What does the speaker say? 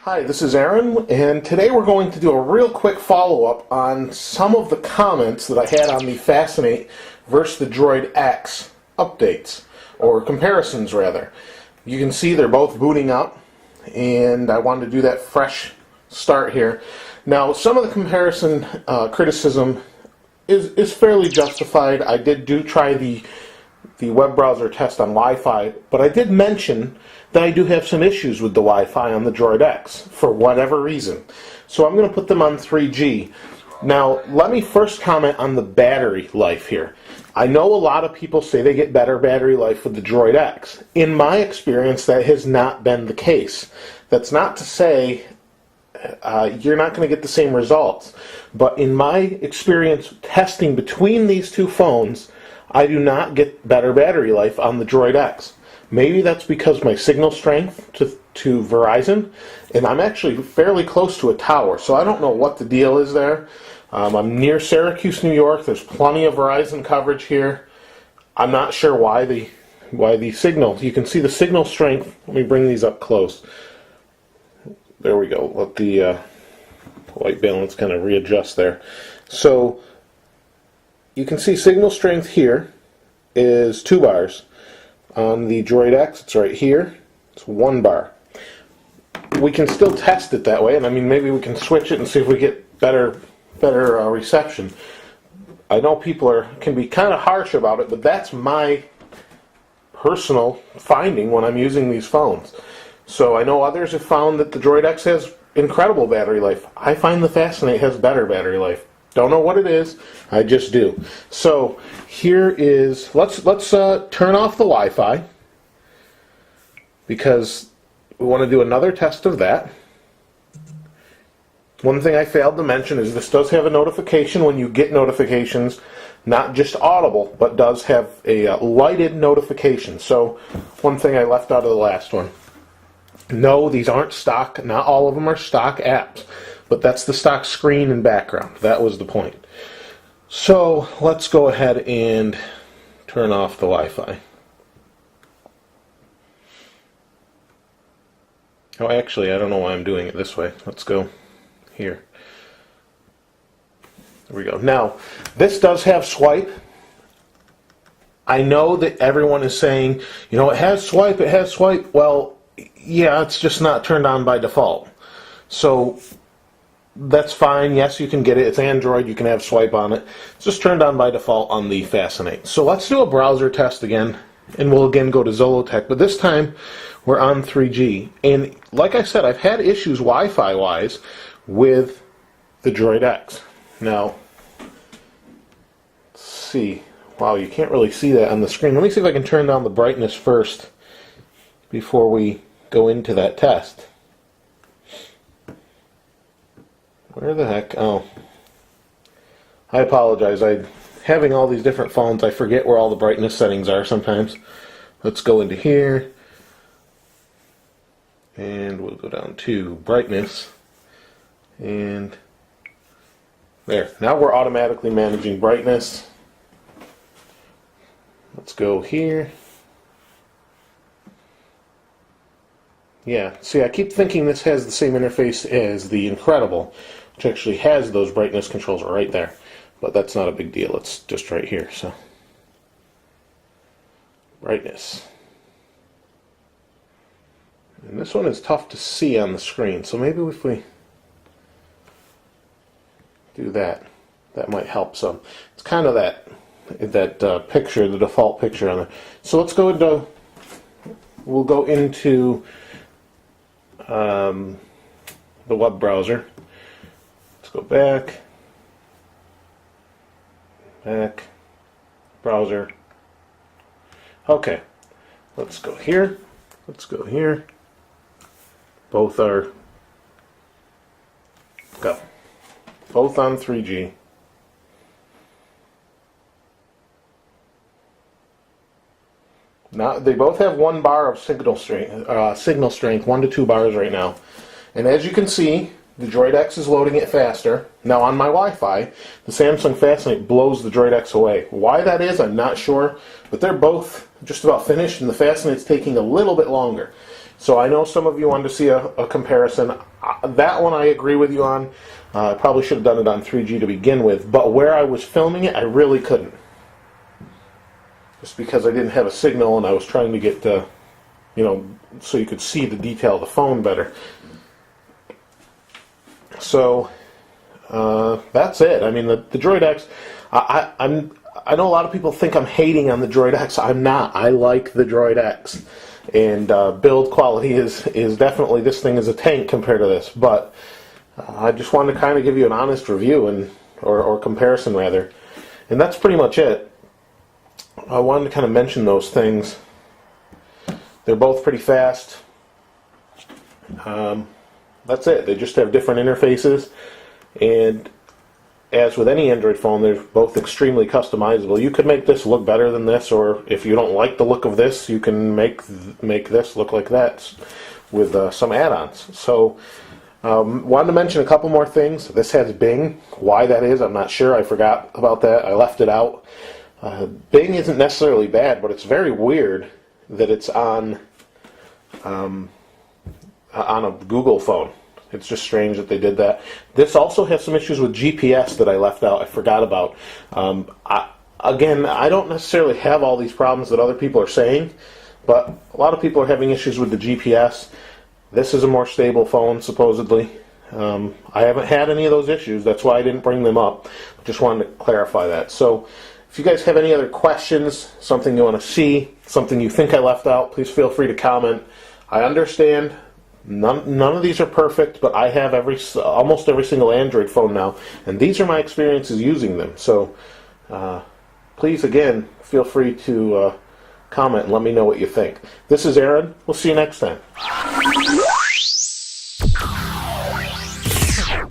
Hi, this is Aaron, and today we're going to do a real quick follow-up on some of the comments that I had on the Fascinate versus the Droid X updates, or comparisons rather. You can see they're both booting up, and I wanted to do that fresh start here. Now, some of the comparison criticism is fairly justified. I did try the web browser test on Wi-Fi, but I did mention that I do have some issues with the Wi-Fi on the Droid X for whatever reason. So I'm going to put them on 3G. Now, let me first comment on the battery life here. I know a lot of people say they get better battery life with the Droid X. In my experience, that has not been the case. That's not to say you're not going to get the same results. But in my experience testing between these two phones, I do not get better battery life on the Droid X. Maybe that's because my signal strength to Verizon, and I'm actually fairly close to a tower, so I don't know what the deal is there. I'm near Syracuse, New York. There's plenty of Verizon coverage here. I'm not sure why the signal. You can see the signal strength. Let me bring these up close. There we go. Let the white balance kind of readjust there. So you can see signal strength here is 2 bars. On the Droid X, it's right here. It's 1 bar. We can still test it that way, and I mean maybe we can switch it and see if we get better reception. I know people can be kind of harsh about it, but that's my personal finding when I'm using these phones. So I know others have found that the Droid X has incredible battery life. I find the Fascinate has better battery life. Don't know what it is, I just do. So here is, let's turn off the Wi-Fi, because we want to do another test of that. One thing I failed to mention is this does have a notification when you get notifications, not just audible, but does have a lighted notification. So one thing I left out of the last one. No, these aren't stock, not all of them are stock apps. But that's the stock screen and background. That was the point. So let's go ahead and turn off the Wi-Fi. Oh, actually, I don't know why I'm doing it this way. Let's go here. There we go. Now, this does have swipe. I know that everyone is saying, you know, it has swipe, it has swipe. Well, yeah, it's just not turned on by default. So that's fine. Yes, you can get it. It's Android. You can have swipe on it. It's just turned on by default on the Fascinate. So let's do a browser test again, and we'll again go to Zollotech. But this time, we're on 3G. And like I said, I've had issues Wi-Fi-wise with the Droid X. Now, let's see. Wow, you can't really see that on the screen. Let me see if I can turn down the brightness first before we go into that test. Where the heck? Oh. I apologize. Having all these different phones, I forget where all the brightness settings are sometimes. Let's go into here. And we'll go down to brightness. And there. Now we're automatically managing brightness. Let's go here. Yeah, see, I keep thinking this has the same interface as the Incredible, which actually has those brightness controls right there. But that's not a big deal. It's just right here. So, brightness. And this one is tough to see on the screen. So maybe if we do that, that might help some. It's kind of that picture, the default picture on there. So let's go into, we'll go into the web browser. Let's go back, browser. Okay, let's go here. Let's go here. Both are go. Both on 3G. Now they both have 1 bar of signal strength, 1 to 2 bars right now. And as you can see, the Droid X is loading it faster. Now on my Wi-Fi, the Samsung Fascinate blows the Droid X away. Why that is, I'm not sure, but they're both just about finished, and the Fascinate's taking a little bit longer. So I know some of you wanted to see a comparison. That one I agree with you on. I probably should have done it on 3G to begin with, but where I was filming it, I really couldn't. Just because I didn't have a signal and I was trying to get, so you could see the detail of the phone better. So that's it. I mean, the Droid X, I know a lot of people think I'm hating on the Droid X. I'm not. I like the Droid X. And build quality is definitely, this thing is a tank compared to this. But I just wanted to kind of give you an honest review, or comparison rather. And that's pretty much it. I wanted to kind of mention those things. They're both pretty fast. That's it. They just have different interfaces. And as with any Android phone, they're both extremely customizable. You could make this look better than this, or if you don't like the look of this, you can make this look like that with some add-ons. So, wanted to mention a couple more things. This has Bing. Why that is, I'm not sure. I forgot about that. I left it out. Bing isn't necessarily bad, but it's very weird that it's on a Google phone. It's just strange that they did that. This also has some issues with GPS that I left out. I forgot about. Again, I don't necessarily have all these problems that other people are saying, but a lot of people are having issues with the GPS. This is a more stable phone, supposedly. I haven't had any of those issues. That's why I didn't bring them up. Just wanted to clarify that. So, if you guys have any other questions, something you want to see, something you think I left out, please feel free to comment. I understand. None of these are perfect, but I have almost every single Android phone now, and these are my experiences using them. So, please, again, feel free to comment and let me know what you think. This is Aaron. We'll see you next time.